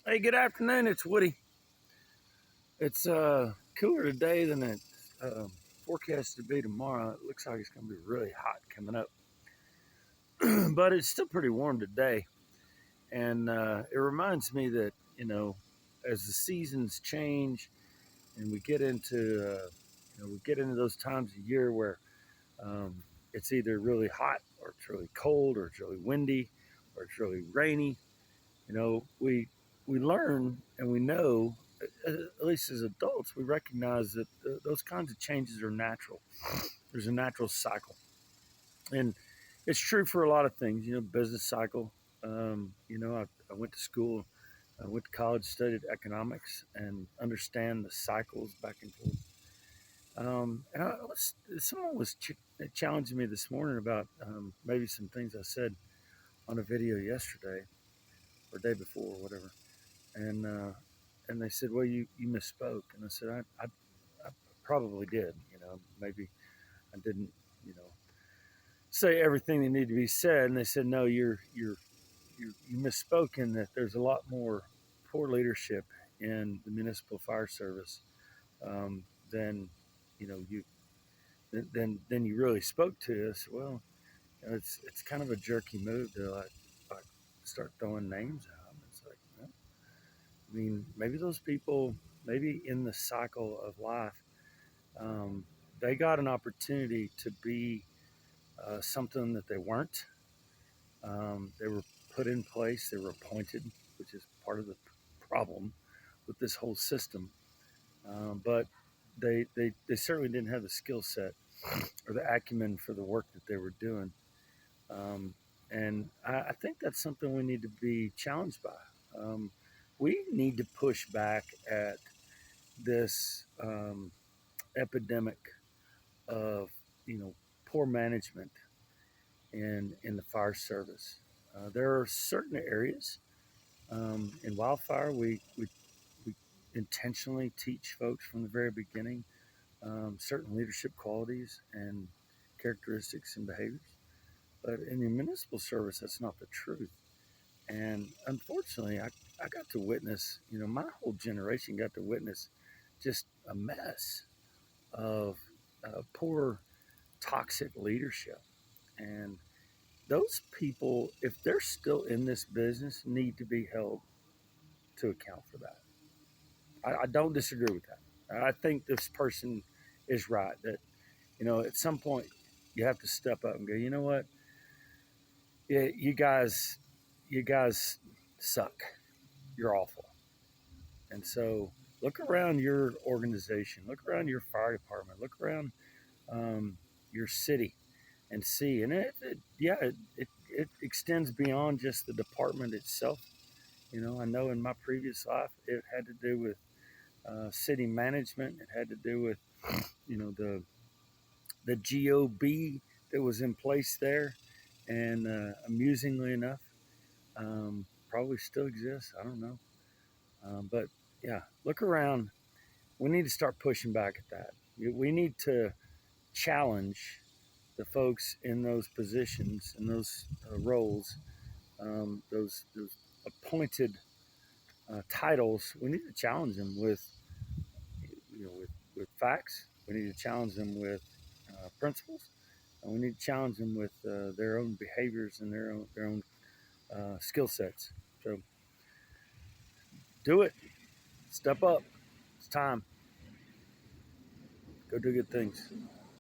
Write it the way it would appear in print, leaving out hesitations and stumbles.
Hey, good afternoon. It's Woody. It's cooler today than it's forecast to be tomorrow. It looks like it's going to be really hot coming up, but it's still pretty warm today. And it reminds me that as the seasons change and we get into those times of year where it's either really hot or it's really cold or it's really windy or it's really rainy. We learn and we know, at least as adults, we recognize that those kinds of changes are natural. There's a natural cycle, and it's true for a lot of things. Business cycle. I went to school, I went to college, studied economics, and understand the cycles back and forth. Someone was challenging me this morning about maybe some things I said on a video yesterday or day before, or whatever. And they said, "Well, you misspoke." And I said, I probably did. Maybe I didn't, you know, say everything that needed to be said. And they said, "No, you misspoke in that there's a lot more poor leadership in the municipal fire service than you than you really spoke to us." Well, it's kind of a jerky move to like start throwing names out. It's like, well, I mean, maybe those people, maybe in the cycle of life, um, they got an opportunity to be something that they weren't. They were put in place, they were appointed, which is part of the problem with this whole system. But they certainly didn't have the skill set or the acumen for the work that they were doing. Um, and I think that's something we need to be challenged by. We need to push back at this epidemic of poor management in the fire service. There are certain areas in wildfire we intentionally teach folks from the very beginning certain leadership qualities and characteristics and behaviors. But in the municipal service, that's not the truth. And unfortunately, I got to witness, my whole generation got to witness just a mess of poor, toxic leadership. And those people, if they're still in this business, need to be held to account for that. I don't disagree with that. I think this person is right that, at some point you have to step up and go, you know what? Yeah, you guys suck. You're awful. And so look around your organization, look around your fire department, look around your city and see. And it extends beyond just the department itself. I know in my previous life, it had to do with city management. It had to do with, the GOB that was in place there. And amusingly enough, probably still exists. I don't know. But yeah, look around. We need to start pushing back at that. We need to challenge the folks in those positions, in those roles, those appointed titles. We need to challenge them with facts. We need to challenge them with principles, and we need to challenge them with their own behaviors and their own skill sets. So do it. Step up. It's time. Go do good things.